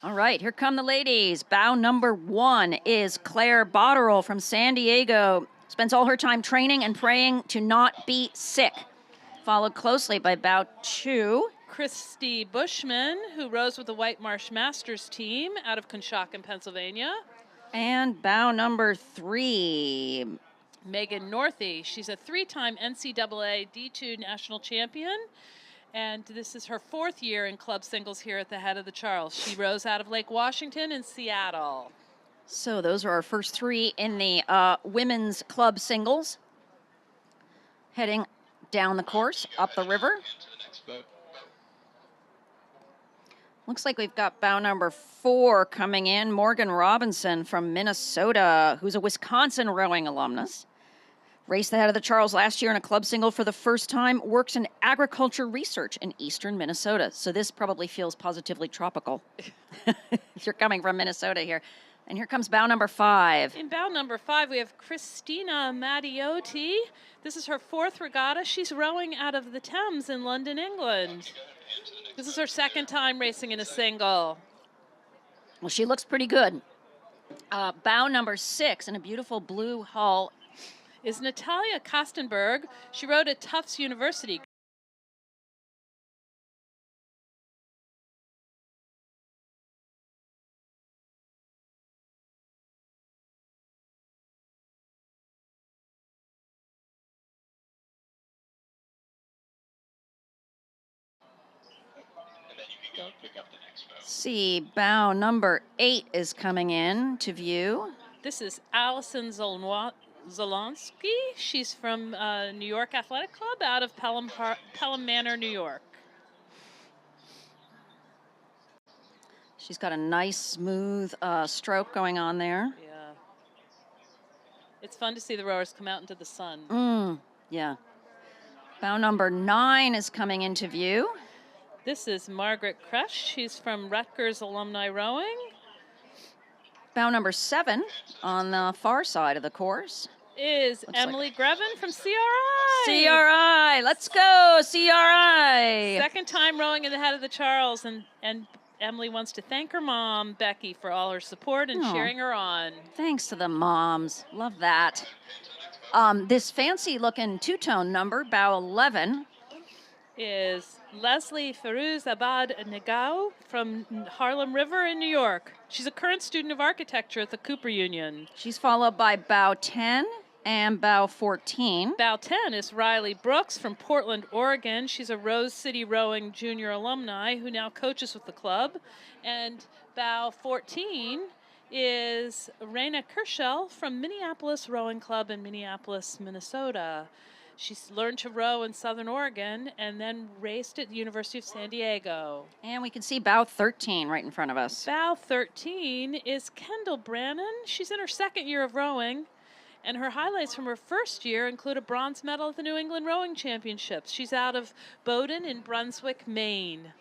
All right, here come the ladies. Bow number 1 is Claire Botterill from San Diego. Spends all her time training and praying to not be sick. Followed closely by bow 2. Christy Bushman, who rows with the White Marsh Masters team out of Conshohocken, Pennsylvania. And bow number 3. Megan Northey. She's a 3-time NCAA D2 national champion. And this is her 4th year in club singles here at the head of the Charles. She rows out of Lake Washington and Seattle. So those are our first 3 in the women's club singles. Heading down the course, up the river. Looks like we've got bow number 4 coming in. Morgan Robinson from Minnesota, who's a Wisconsin rowing alumnus. Raced the head of the Charles last year in a club single for the first time. Works in agriculture research in eastern Minnesota. So this probably feels positively tropical. If you're coming from Minnesota here. And here comes bow number 5. In bow number 5, we have Christina Mattiotti. This is her 4th regatta. She's rowing out of the Thames in London, England. This is her 2nd time racing in a single. Well, she looks pretty good. Bow number 6 in a beautiful blue hull is Natalia Kostenberg. She rowed at Tufts University. See, bow number 8 is coming in to view. This is Allison Zolonsky. She's from New York Athletic Club out of Pelham Manor, New York. She's got a nice, smooth stroke going on there. Yeah. It's fun to see the rowers come out into the sun. Yeah. Bow number 9 is coming into view. This is Margaret Crush. She's from Rutgers Alumni Rowing. Bow number 7 on the far side of the course is Emily Grevin from CRI. CRI, let's go, CRI. 2nd time rowing in the head of the Charles, and Emily wants to thank her mom, Becky, for all her support and cheering her on. Thanks to the moms, love that. This fancy-looking two-tone number, bow 11, is Leslie Abad Negau from Harlem River in New York. She's a current student of architecture at the Cooper Union. She's followed by bow 10 and bow 14. Bow 10 is Riley Brooks from Portland, Oregon. She's a Rose City Rowing junior alumni who now coaches with the club. And bow 14 is Raina Kershell from Minneapolis Rowing Club in Minneapolis, Minnesota. She's learned to row in Southern Oregon and then raced at the University of San Diego. And we can see bow 13 right in front of us. Bow 13 is Kendall Brannon. She's in her 2nd year of rowing, and her highlights from her 1st year include a bronze medal at the New England Rowing Championships. She's out of Bowdoin in Brunswick, Maine.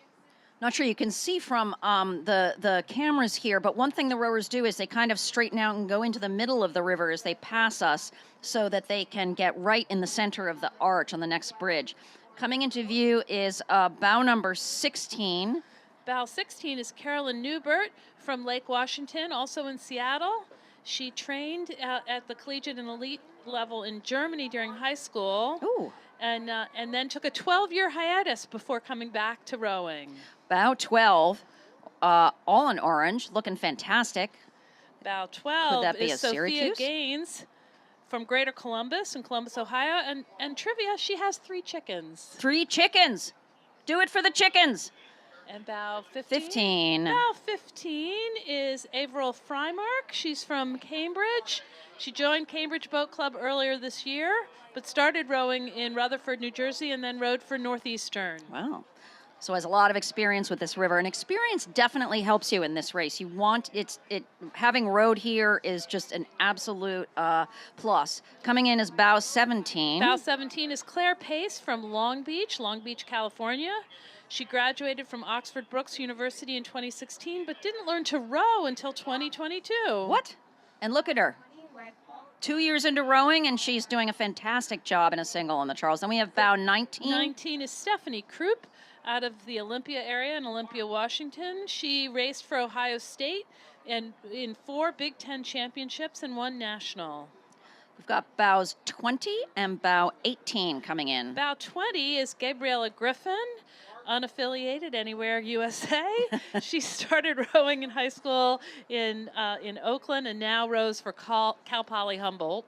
Not sure you can see from the cameras here, but one thing the rowers do is they kind of straighten out and go into the middle of the river as they pass us so that they can get right in the center of the arch on the next bridge. Coming into view is bow number 16. Bow 16 is Carolyn Newbert from Lake Washington, also in Seattle. She trained at the collegiate and elite level in Germany during high school. Ooh. And then took a 12-year hiatus before coming back to rowing. Bow 12, all in orange, looking fantastic. Bow 12 Could that be is a Sophia Syracuse? Gaines from Greater Columbus in Columbus, Ohio. And trivia, she has 3 chickens. 3 chickens. Do it for the chickens. And bow 15. Bow 15 is Averill Frymark. She's from Cambridge. She joined Cambridge Boat Club earlier this year, but started rowing in Rutherford, New Jersey, and then rowed for Northeastern. Wow. So has a lot of experience with this river, and experience definitely helps you in this race. You want having rowed here is just an absolute plus. Coming in is bow 17. Bow 17 is Claire Pace from Long Beach, California. She graduated from Oxford Brookes University in 2016, but didn't learn to row until 2022. What? And look at her. 2 years into rowing, and she's doing a fantastic job in a single on the Charles. Then we have bow 19. 19 is Stephanie Krupp out of the Olympia area in Olympia, Washington. She raced for Ohio State and in 4 Big Ten championships and 1 national. We've got bows 20 and bow 18 coming in. Bow 20 is Gabriella Griffin, unaffiliated, Anywhere USA. She started rowing in high school in Oakland and now rows for Cal Poly Humboldt.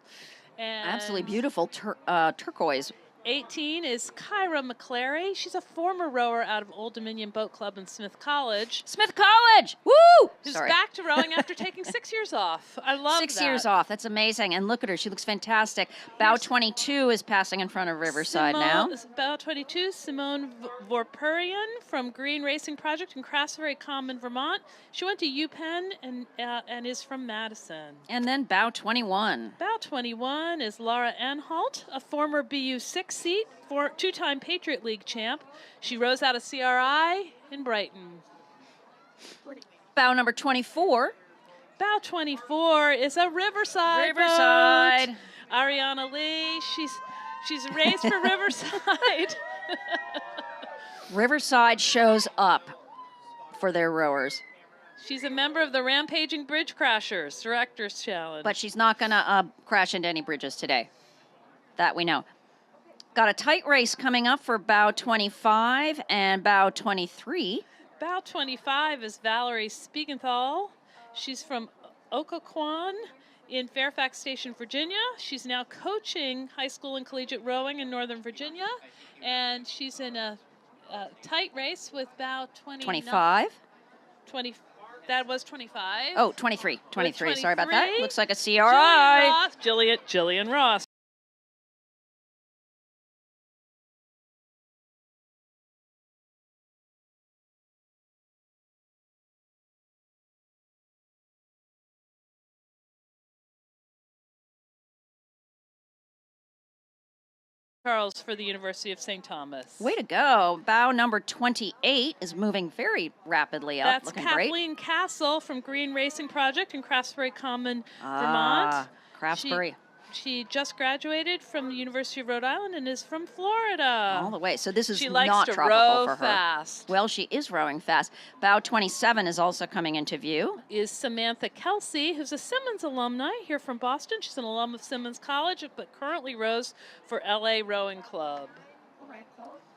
And Absolutely beautiful turquoise. 18 is Kyra McClary. She's a former rower out of Old Dominion Boat Club in Smith College. Smith College! Woo! Who's Sorry. back to rowing after taking 6 years off. I love 6 that. years off. That's amazing. And look at her. She looks fantastic. Bow 22 is passing in front of Riverside now. Bow 22, Simone Vorpurian from Green Racing Project in Craftsbury Common, Vermont. She went to UPenn and is from Madison. And then bow 21. Bow 21 is Laura Anhalt, a former BU6 seat, 2-time Patriot League champ. She rows out of CRI in Brighton. Bow number 24. Bow 24 is a Riverside Riverside. boat. Ariana Lee, she's raced for Riverside. Riverside shows up for their rowers. She's a member of the Rampaging Bridge Crashers Directors Challenge. But she's not going to crash into any bridges today. That we know. Got a tight race coming up for bow 25 and bow 23. Bow 25 is Valerie Spiegenthal. She's from Occoquan in Fairfax Station, Virginia. She's now coaching high school and collegiate rowing in Northern Virginia. And she's in a tight race with bow 25. 20. That was 25. Oh, 23. 23. Sorry about that. Looks like a CRI. Jillian Ross. Charles for the University of St. Thomas. Way to go. Bow number 28 is moving very rapidly up. That's looking Kathleen great. Castle from Green Racing Project in Craftsbury Common, Vermont. Craftsbury. She just graduated from the University of Rhode Island and is from Florida. All the way. So this is she not likes to tropical row for her. Fast. Well, she is rowing fast. Bow 27 is also coming into view. Is Samantha Kelsey, who's a Simmons alumni here from Boston. She's an alum of Simmons College, but currently rows for LA Rowing Club.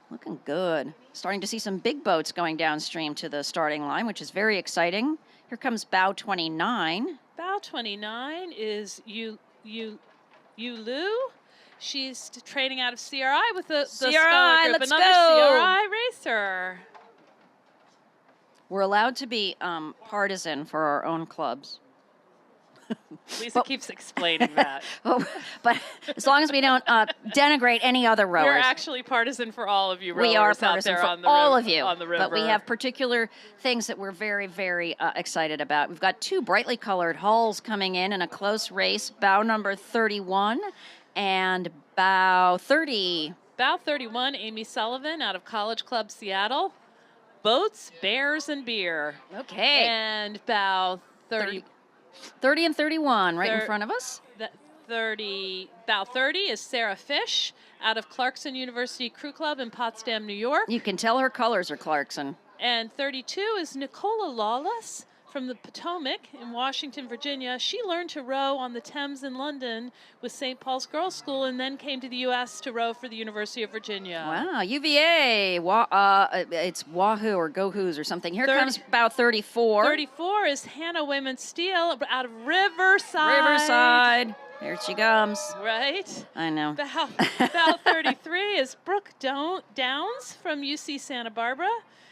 Looking good. Starting to see some big boats going downstream to the starting line, which is very exciting. Here comes bow 29. Bow 29 is Lu. She's training out of CRI with the CRI, Scholar Group, let's another go. CRI racer. We're allowed to be partisan for our own clubs. Lisa keeps explaining that. Oh, but as long as we don't denigrate any other rowers. We're actually partisan for all of you rowers we are out partisan there for on the all river, of you, on the river. but we have particular things that we're very, very excited about. We've got 2 brightly colored hulls coming in a close race. Bow number 31 and bow 30. Bow 31, Amy Sullivan out of College Club Seattle. Boats, bears, and beer. Okay. And bow 30 and 31 right in front of us. Bow 30 is Sarah Fish out of Clarkson University Crew Club in Potsdam, New York. You can tell her colors are Clarkson. And 32 is Nicola Lawless from the Potomac in Washington, Virginia. She learned to row on the Thames in London with St. Paul's Girls' School and then came to the U.S. to row for the University of Virginia. Wow, UVA. It's Wahoo or Go Who's or something. Here comes bow 34. 34 is Hannah Wayman Steele out of Riverside. Riverside. Here she comes. Right? I know. Bow 33 is Brooke Downs from UC Santa Barbara.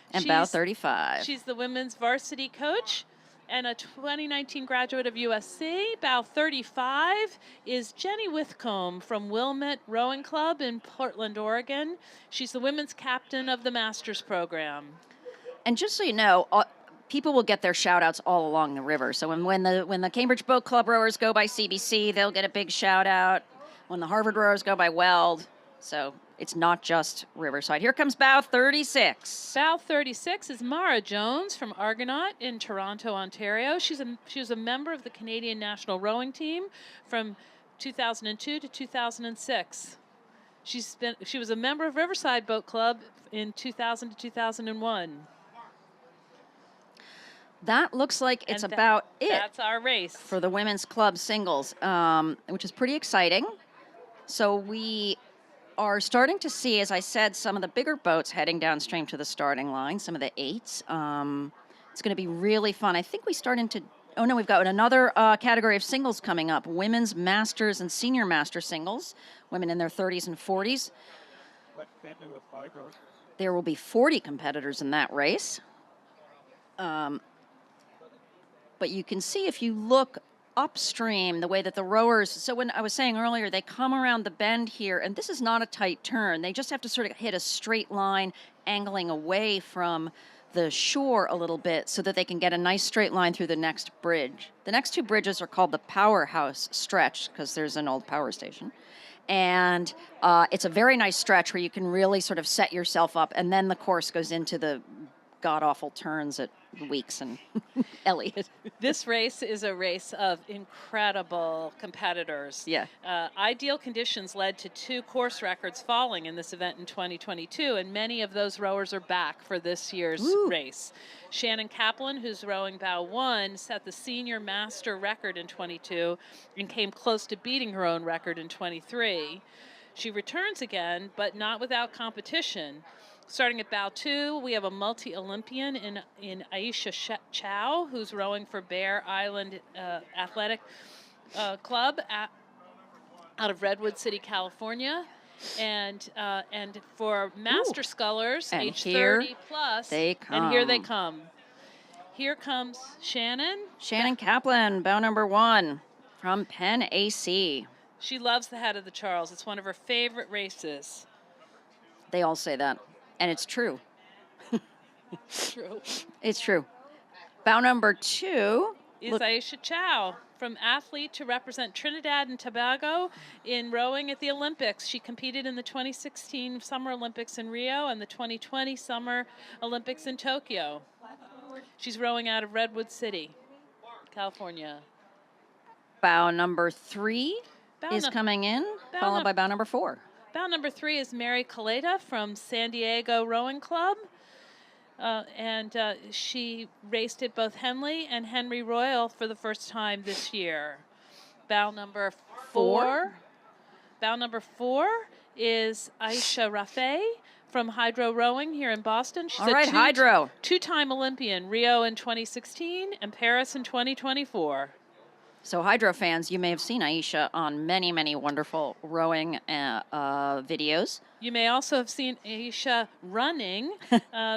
And bow 35. She's the women's varsity coach and a 2019 graduate of USC. Bow 35 is Jenny Withcomb from Wilmette Rowing Club in Portland, Oregon. She's the women's captain of the Masters program. And just so you know, people will get their shout-outs all along the river. So when the Cambridge Boat Club rowers go by CBC, they'll get a big shout-out. When the Harvard rowers go by Weld. So it's not just Riverside. Here comes bow 36. Bow 36 is Mara Jones from Argonaut in Toronto, Ontario. She was a member of the Canadian national rowing team from 2002 to 2006. She was a member of Riverside Boat Club in 2000 to 2001. That looks like it's And about it That's our race. for the women's club singles, which is pretty exciting. So we are starting to see, as I said, some of the bigger boats heading downstream to the starting line, some of the 8s. It's going to be really fun. I think we start into, oh no, we've got another category of singles coming up, women's masters and senior master singles, women in their 30s and 40s. There will be 40 competitors in that race. But you can see if you look upstream, the way that the rowers, so when I was saying earlier, they come around the bend here, and this is not a tight turn. They just have to sort of hit a straight line, angling away from the shore a little bit so that they can get a nice straight line through the next bridge. The next 2 bridges are called the Powerhouse Stretch because there's an old power station. And it's a very nice stretch where you can really sort of set yourself up, and then the course goes into the god-awful turns at Weeks and Elliott. This race is a race of incredible competitors. Yeah. Ideal conditions led to 2 course records falling in this event in 2022, and many of those rowers are back for this year's race. Shannon Kaplan, who's rowing bow 1, set the senior master record in 22 and came close to beating her own record in 23. She returns again, but not without competition. Starting at bow 2, we have a multi-Olympian in Aisha Chow, who's rowing for Bear Island Athletic Club out of Redwood City, California. And for master scullers, age 30 plus, and here they come. Here comes Shannon. Shannon Kaplan, bow number 1 from Penn AC. She loves the head of the Charles. It's one of her favorite races. They all say that. And it's true. True. It's true. Bow number 2 is Aisha Chow, from athlete to represent Trinidad and Tobago in rowing at the Olympics. She competed in the 2016 Summer Olympics in Rio and the 2020 Summer Olympics in Tokyo. She's rowing out of Redwood City, California. Bow number 3 is coming in, followed by bow number 4. Bow number 3 is Mary Caleta from San Diego Rowing Club. She raced at both Henley and Henry Royal for the first time this year. Bow number 4. Bow number 4 is Aisha Rafe from Hydro Rowing here in Boston. She's Hydro. 2-time Olympian, Rio in 2016 and Paris in 2024. So Hydro fans, you may have seen Aisha on many, many wonderful rowing videos. You may also have seen Aisha running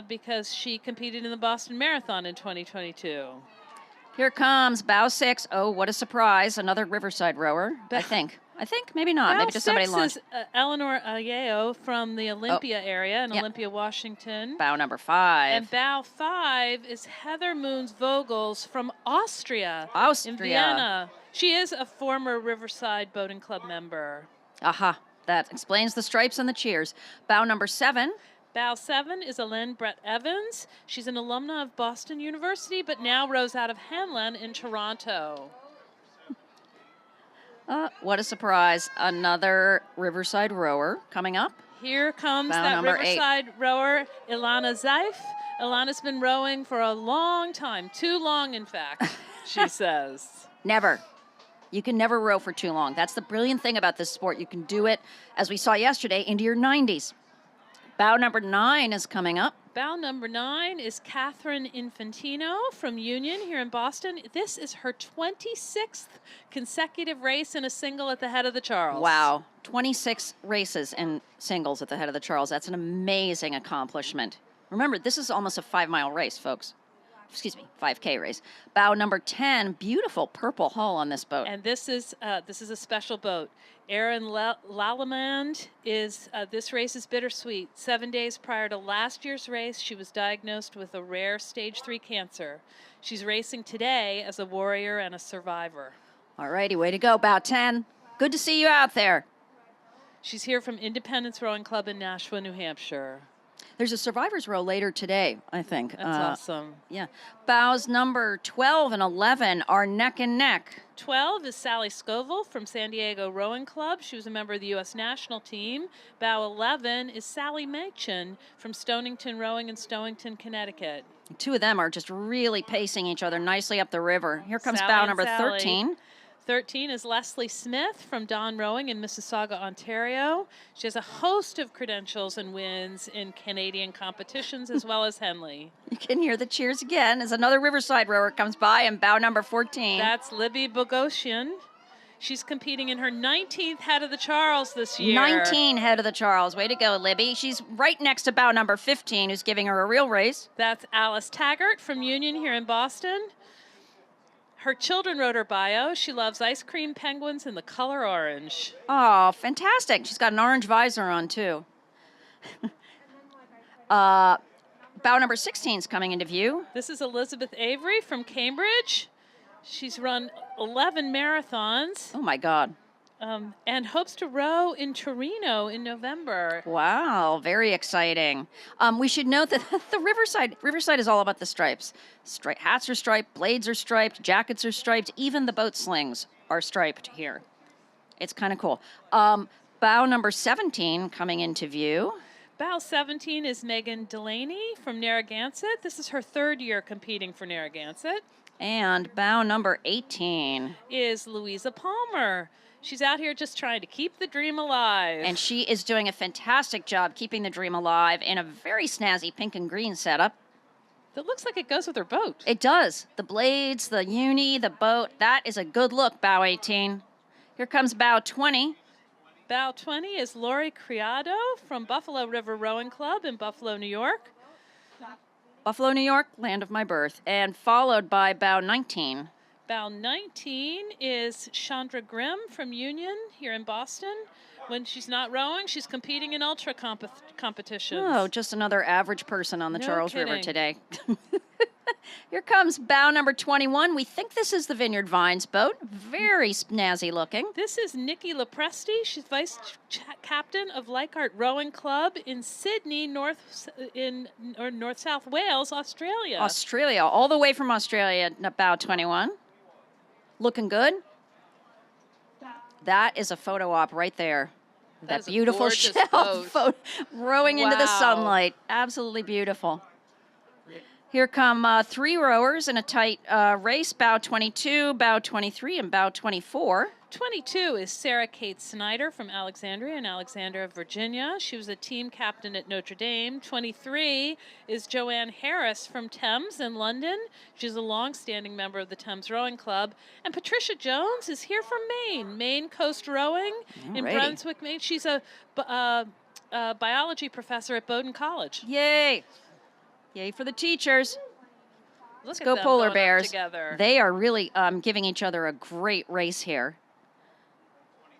because she competed in the Boston Marathon in 2022. Here comes bow 6. Oh, what a surprise. Another Riverside rower, I think. Maybe not. Maybe just somebody launched. Is Eleanor Ayeo from the Olympia area in Olympia, Washington. Bow number 5. And bow 5 is Heather Moons-Vogels from Austria. In Vienna. She is a former Riverside Boating Club member. Aha. That explains the stripes and the cheers. Bow number 7. Bow 7 is Elaine Brett Evans. She's an alumna of Boston University, but now rows out of Hanlon in Toronto. What a surprise. Another Riverside rower coming up. Here comes that Riverside rower, Ilana Zeif. Ilana's been rowing for a long time. Too long, in fact, she says. Never. You can never row for too long. That's the brilliant thing about this sport. You can do it, as we saw yesterday, into your 90s. Bow number 9 is coming up. Bow number 9 is Catherine Infantino from Union here in Boston. This is her 26th consecutive race in a single at the head of the Charles. Wow. 26 races in singles at the head of the Charles. That's an amazing accomplishment. Remember, this is almost a 5-mile race, folks. Excuse me, 5K race. Bow number 10, beautiful purple hull on this boat. And this is a special boat. Erin Lallement is, this race is bittersweet. 7 days prior to last year's race, she was diagnosed with a rare stage 3 cancer. She's racing today as a warrior and a survivor. All righty, way to go, bow 10. Good to see you out there. She's here from Independence Rowing Club in Nashua, New Hampshire. There's a survivors row later today, I think. That's awesome. Yeah. Bows number 12 and 11 are neck and neck. 12 is Sally Scoville from San Diego Rowing Club. She was a member of the U.S. national team. Bow 11 is Sally Machin from Stonington Rowing in Stonington, Connecticut. Two of them are just really pacing each other nicely up the river. Here comes Sally bow and number Sally. 13. 13 is Leslie Smith from Dawn Rowing in Mississauga, Ontario. She has a host of credentials and wins in Canadian competitions as well as Henley. You can hear the cheers again as another Riverside rower comes by in bow number 14. That's Libby Bogosian. She's competing in her 19th head of the Charles this year. 19 head of the Charles. Way to go, Libby. She's right next to bow number 15, who's giving her a real race. That's Alice Taggart from Union here in Boston. Her children wrote her bio. She loves ice cream penguins in the color orange. Oh, fantastic. She's got an orange visor on, too. Bow number 16 is coming into view. This is Elizabeth Avery from Cambridge. She's run 11 marathons. Oh, my God. And hopes to row in Torino in November. Wow, very exciting. We should note that the Riverside is all about the stripes. Hats are striped, blades are striped, jackets are striped, even the boat slings are striped here. It's kind of cool. Bow number 17 coming into view. Bow 17 is Megan Delaney from Narragansett. This is her third year competing for Narragansett. And bow number 18 is Louisa Palmer. She's out here just trying to keep the dream alive. And she is doing a fantastic job keeping the dream alive in a very snazzy pink and green setup. That looks like it goes with her boat. It does. The blades, the uni, the boat. That is a good look, bow 18. Here comes bow 20. Bow 20 is Lori Criado from Buffalo River Rowing Club in Buffalo, New York. Buffalo, New York, land of my birth. And followed by bow 19. Bow 19 is Chandra Grimm from Union here in Boston. When she's not rowing, she's competing in ultra competitions. Oh, just another average person on the No Charles kidding. River today. Here comes bow number 21. We think this is the Vineyard Vines boat. Very snazzy looking. This is Nikki Lepresti. She's vice captain of Leichhardt Rowing Club in Sydney, North South Wales, Australia. Australia, all the way from Australia, bow 21. Looking good. That is a photo op right there. That beautiful shell rowing into the sunlight. Absolutely beautiful. Here come three rowers in a tight race, bow 22, bow 23, and bow 24. 22 is Sarah Kate Snyder from Alexandria in Alexandria, Virginia. She was a team captain at Notre Dame. 23 is Joanne Harris from Thames in London. She's a long-standing member of the Thames Rowing Club. And Patricia Jones is here from Maine, Maine Coast Rowing in Brunswick, Maine. She's a biology professor at Bowdoin College. Yay! Yay for the teachers. Let's go polar bears. Together. They are really giving each other a great race here.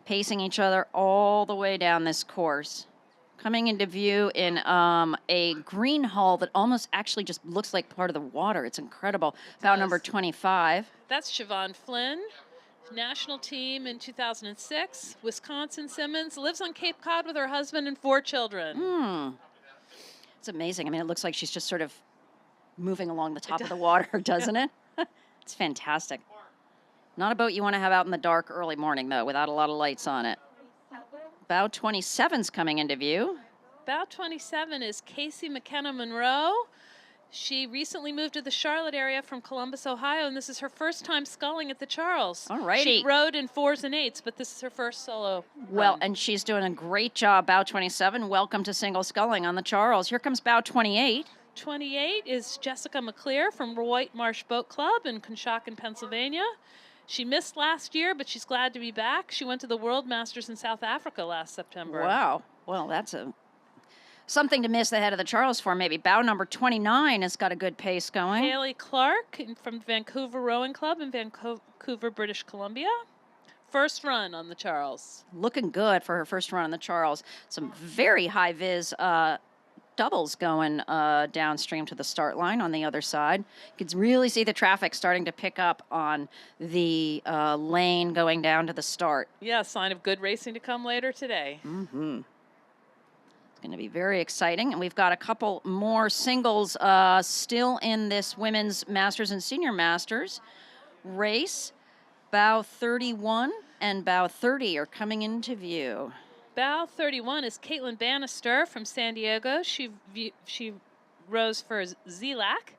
Pacing each other all the way down this course. Coming into view in a green hull that almost actually just looks like part of the water. It's incredible. Bow number 25. That's Siobhan Flynn, national team in 2006. Wisconsin Simmons, lives on Cape Cod with her husband and 4 children. It's amazing. I mean, it looks like she's just sort of moving along the top of the water, doesn't it? It's fantastic. Not a boat you want to have out in the dark early morning, though, without a lot of lights on it. Bow 27's coming into view. Bow 27 is Casey McKenna Monroe. She recently moved to the Charlotte area from Columbus, Ohio, and this is her first time sculling at the Charles. All righty. She rowed in 4s and 8s, but this is her first solo Well, and she's doing a great job, bow 27. Welcome to single sculling on the Charles. Here comes bow 28. 28 is Jessica McClear from White Marsh Boat Club in Conshohocken, Pennsylvania. She missed last year, but she's glad to be back. She went to the World Masters in South Africa last September. Wow. Well, that's something to miss the head of the Charles for, maybe. Bow number 29 has got a good pace going. Haley Clark from Vancouver Rowing Club in Vancouver, British Columbia. First run on the Charles. Looking good for her first run on the Charles. Some very high-vis doubles going downstream to the start line on the other side. You can really see the traffic starting to pick up on the lane going down to the start. Yeah, sign of good racing to come later today. It's going to be very exciting. And we've got a couple more singles still in this women's Masters and Senior Masters race. Bow 31 and bow 30 are coming into view. Bow 31 is Caitlin Bannister from San Diego. She rows for ZLAC.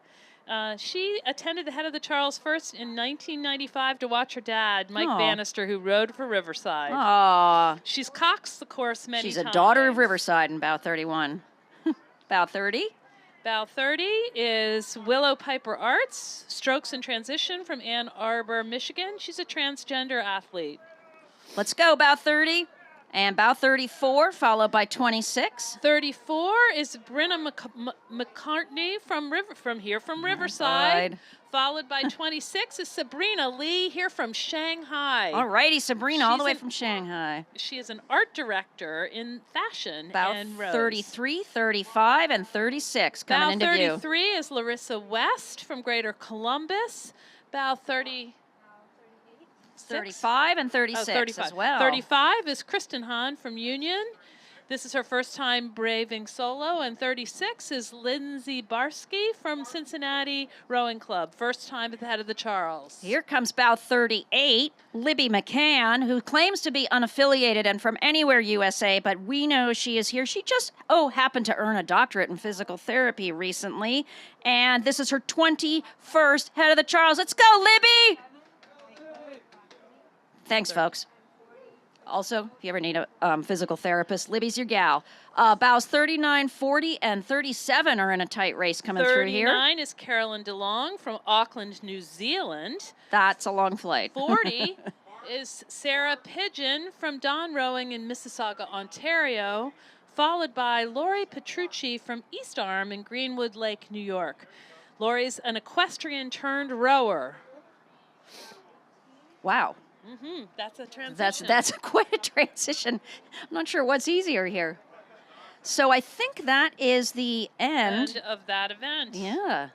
She attended the Head of the Charles first in 1995 to watch her dad, Mike Bannister, who rode for Riverside. Aww. She's coxed the course many times. She's a daughter of Riverside in bow 31. Bow 30? Bow 30 is Willow Piper Arts, strokes and transition from Ann Arbor, Michigan. She's a transgender athlete. Let's go, bow 30. And bow 34, followed by 26. 34 is Brenna McCartney from Riverside. Followed by 26 is Sabrina Lee here from Shanghai. All righty, Sabrina, all the way from Shanghai. She is an art director in fashion and rose. 33, 35, and 36 coming into view. Bow 33 is Larissa West from Greater Columbus. Bow 35 and 36 as well. 35 is Kristen Hahn from Union. This is her first time braving solo. And 36 is Lindsay Barsky from Cincinnati Rowing Club. First time at the Head of the Charles. Here comes bow 38, Libby McCann, who claims to be unaffiliated and from anywhere USA, but we know she is here. She just, happened to earn a doctorate in physical therapy recently. And this is her 21st Head of the Charles. Let's go, Libby! Thanks, folks. Also, if you ever need a physical therapist, Libby's your gal. Bows 39, 40, and 37 are in a tight race coming through here. 39 is Carolyn DeLong from Auckland, New Zealand. That's a long flight. 40 is Sarah Pigeon from Don Rowing in Mississauga, Ontario, followed by Lori Petrucci from East Arm in Greenwood Lake, New York. Lori's an equestrian turned rower. Wow. That's a transition. That's quite a transition. I'm not sure what's easier here. So I think that is the end of that event. Yeah.